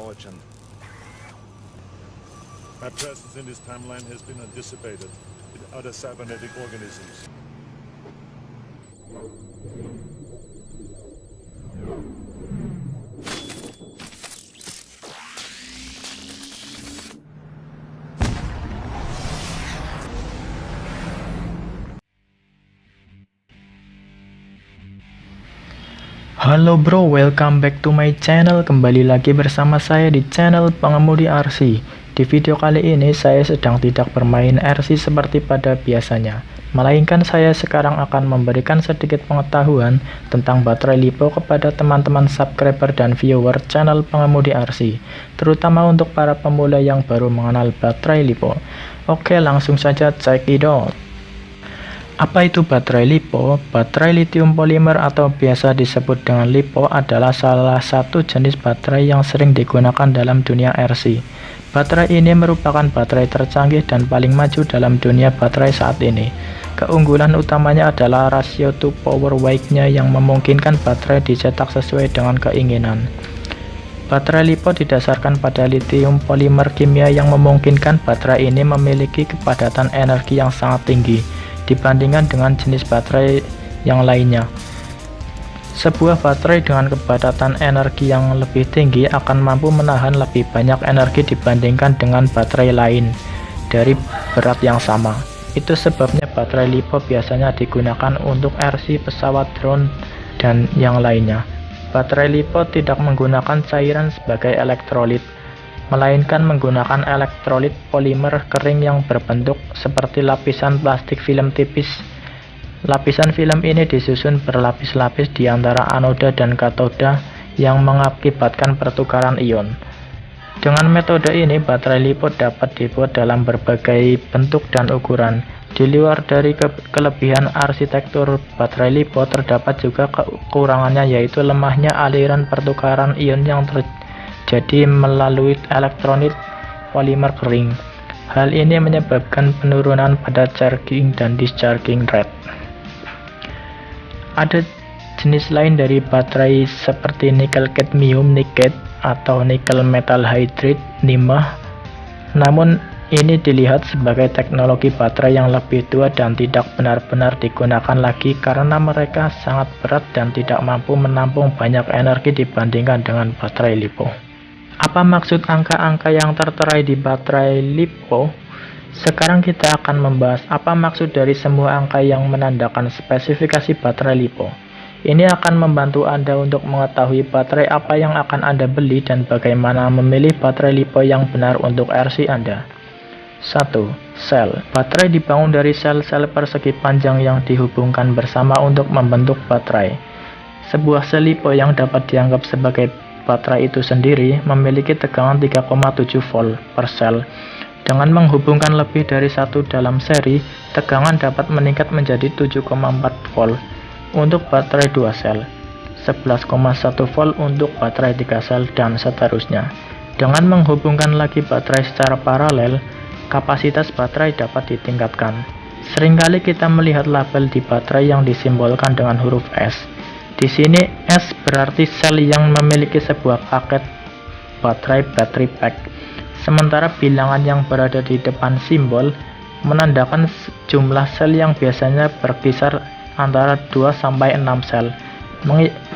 origin. My presence in this timeline has been dissipated with other cybernetic organisms. Halo bro, welcome back to my channel. Kembali lagi bersama saya di channel Pengemudi RC. Di video kali ini saya sedang tidak bermain RC seperti pada biasanya, melainkan saya sekarang akan memberikan sedikit pengetahuan tentang baterai LiPo kepada teman-teman subscriber dan viewer channel Pengemudi RC, terutama untuk para pemula yang baru mengenal baterai LiPo. Oke, langsung saja check it out. Apa itu baterai LiPo? Baterai lithium polimer atau biasa disebut dengan LiPo adalah salah satu jenis baterai yang sering digunakan dalam dunia RC. Baterai ini merupakan baterai tercanggih dan paling maju dalam dunia baterai saat ini. Keunggulan utamanya adalah rasio to power weight-nya yang memungkinkan baterai dicetak sesuai dengan keinginan. Baterai LiPo didasarkan pada lithium polimer kimia yang memungkinkan baterai ini memiliki kepadatan energi yang sangat tinggi dibandingkan dengan jenis baterai yang lainnya. Sebuah baterai dengan kepadatan energi yang lebih tinggi akan mampu menahan lebih banyak energi dibandingkan dengan baterai lain dari berat yang sama. Itu sebabnya baterai LiPo biasanya digunakan untuk RC, pesawat, drone, dan yang lainnya. Baterai LiPo tidak menggunakan cairan sebagai elektrolit, melainkan menggunakan elektrolit polimer kering yang berbentuk seperti lapisan plastik film tipis. Lapisan film ini disusun berlapis-lapis di antara anoda dan katoda yang mengakibatkan pertukaran ion. Dengan metode ini, baterai LiPo dapat dibuat dalam berbagai bentuk dan ukuran. Di luar dari kelebihan arsitektur baterai LiPo, terdapat juga kekurangannya, yaitu lemahnya aliran pertukaran ion yang jadi melalui elektrolit polimer kering. Hal ini menyebabkan penurunan pada charging dan discharging rate. Ada jenis lain dari baterai seperti nikel cadmium niket atau nikel metal hydride NiMH. Namun ini dilihat sebagai teknologi baterai yang lebih tua dan tidak benar-benar digunakan lagi karena mereka sangat berat dan tidak mampu menampung banyak energi dibandingkan dengan baterai LiPo. Apa maksud angka-angka yang tertera di baterai LiPo? Sekarang kita akan membahas apa maksud dari semua angka yang menandakan spesifikasi baterai LiPo. Ini akan membantu Anda untuk mengetahui baterai apa yang akan Anda beli dan bagaimana memilih baterai LiPo yang benar untuk RC Anda. 1. Sel. Baterai dibangun dari sel-sel persegi panjang yang dihubungkan bersama untuk membentuk baterai. Sebuah sel LiPo yang dapat dianggap sebagai baterai itu sendiri memiliki tegangan 3,7 volt per sel. Dengan menghubungkan lebih dari satu dalam seri, tegangan dapat meningkat menjadi 7,4 volt untuk baterai 2 sel, 11,1 volt untuk baterai 3 sel, dan seterusnya. Dengan menghubungkan lagi baterai secara paralel, kapasitas baterai dapat ditingkatkan. Seringkali kita melihat label di baterai yang disimbolkan dengan huruf S. Di sini S berarti sel yang memiliki sebuah paket baterai battery pack. Sementara bilangan yang berada di depan simbol menandakan jumlah sel yang biasanya berkisar antara 2 sampai 6 sel.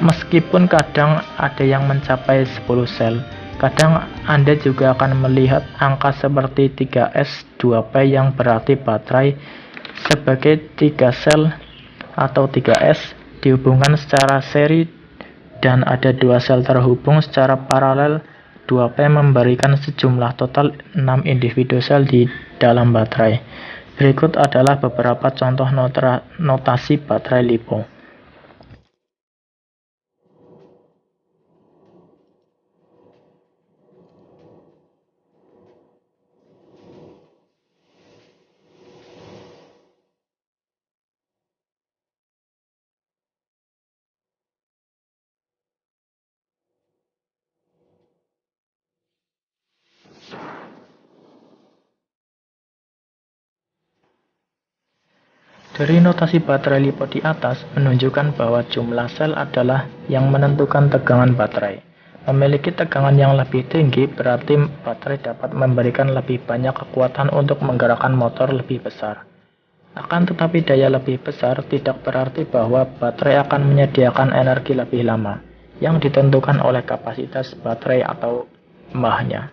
Meskipun kadang ada yang mencapai 10 sel. Kadang Anda juga akan melihat angka seperti 3S 2P yang berarti baterai sebagai 3 sel atau 3S dihubungkan secara seri dan ada 2 sel terhubung secara paralel. 2P memberikan sejumlah total 6 individu sel di dalam baterai. Berikut adalah beberapa contoh notasi baterai LiPo. Dari notasi baterai LiPo di atas menunjukkan bahwa jumlah sel adalah yang menentukan tegangan baterai. Memiliki tegangan yang lebih tinggi berarti baterai dapat memberikan lebih banyak kekuatan untuk menggerakkan motor lebih besar. Akan tetapi daya lebih besar tidak berarti bahwa baterai akan menyediakan energi lebih lama, yang ditentukan oleh kapasitas baterai atau mAh-nya.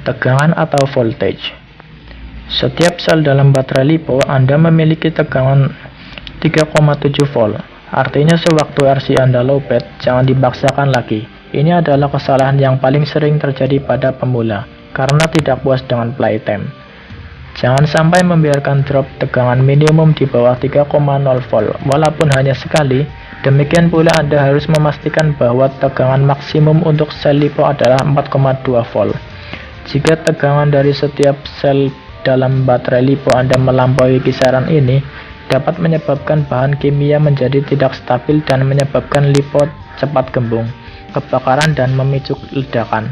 Tegangan atau voltage. Setiap sel dalam baterai LiPo Anda memiliki tegangan 3,7 volt. Artinya sewaktu RC Anda lowbat, jangan dipaksakan lagi. Ini adalah kesalahan yang paling sering terjadi pada pemula, karena tidak puas dengan playtime. Jangan sampai membiarkan drop tegangan minimum di bawah 3,0 volt, walaupun hanya sekali. Demikian pula Anda harus memastikan bahwa tegangan maksimum untuk sel LiPo adalah 4,2 volt. Jika tegangan dari setiap sel dalam baterai LiPo Anda melampaui kisaran ini, dapat menyebabkan bahan kimia menjadi tidak stabil dan menyebabkan LiPo cepat gembung, kebakaran, dan memicu ledakan.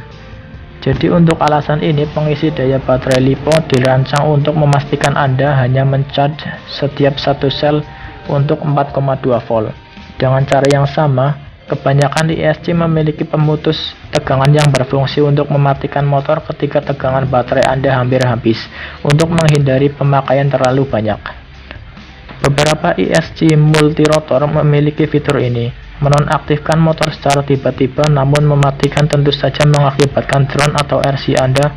Jadi untuk alasan ini, pengisi daya baterai LiPo dirancang untuk memastikan Anda hanya mencharge setiap satu sel untuk 4,2 volt. Dengan cara yang sama, kebanyakan ISC memiliki pemutus tegangan yang berfungsi untuk mematikan motor ketika tegangan baterai Anda hampir habis, untuk menghindari pemakaian terlalu banyak. Beberapa ISC multirotor memiliki fitur ini, menonaktifkan motor secara tiba-tiba, namun mematikan tentu saja mengakibatkan drone atau RC Anda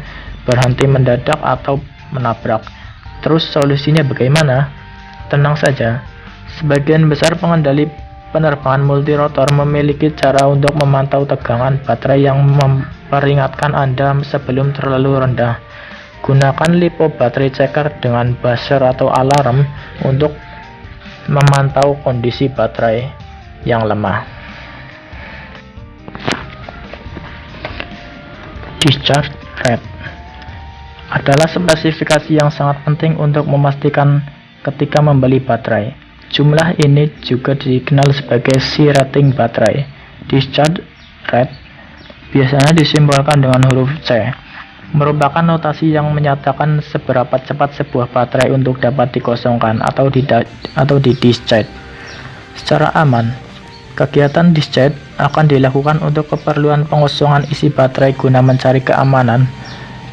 berhenti mendadak atau menabrak. Terus solusinya bagaimana? Tenang saja, sebagian besar pengendali penerbangan multirotor memiliki cara untuk memantau tegangan baterai yang memperingatkan Anda sebelum terlalu rendah. Gunakan LiPo battery checker dengan buzzer atau alarm untuk memantau kondisi baterai yang lemah. Discharge rate adalah spesifikasi yang sangat penting untuk memastikan ketika membeli baterai. Jumlah ini juga dikenal sebagai C rating baterai. Discharge rate biasanya disimbolkan dengan huruf C, merupakan notasi yang menyatakan seberapa cepat sebuah baterai untuk dapat dikosongkan atau di discharge. Secara aman, kegiatan discharge akan dilakukan untuk keperluan pengosongan isi baterai guna mencari keamanan.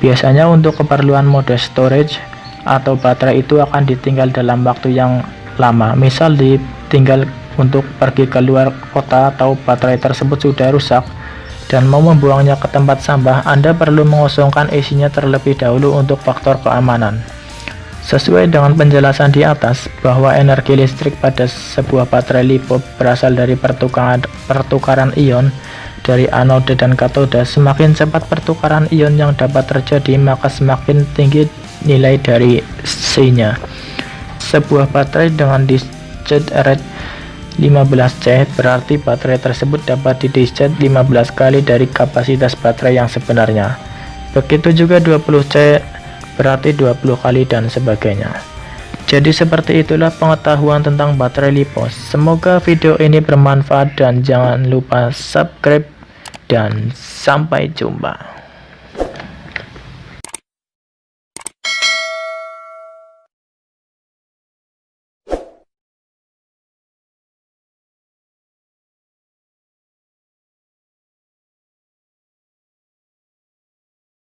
Biasanya untuk keperluan mode storage, atau baterai itu akan ditinggal dalam waktu yang lama, misal ditinggal untuk pergi ke luar kota atau baterai tersebut sudah rusak dan mau membuangnya ke tempat sampah. Anda perlu mengosongkan isinya terlebih dahulu untuk faktor keamanan. Sesuai dengan penjelasan di atas, bahwa energi listrik pada sebuah baterai LiPo berasal dari pertukaran ion dari anode dan katode. Semakin cepat pertukaran ion yang dapat terjadi, maka semakin tinggi nilai dari C-nya. Sebuah baterai dengan discharge rate 15C berarti baterai tersebut dapat didischarge 15 kali dari kapasitas baterai yang sebenarnya. Begitu juga 20C berarti 20 kali dan sebagainya. Jadi seperti itulah pengetahuan tentang baterai LiPo. Semoga video ini bermanfaat dan jangan lupa subscribe dan sampai jumpa.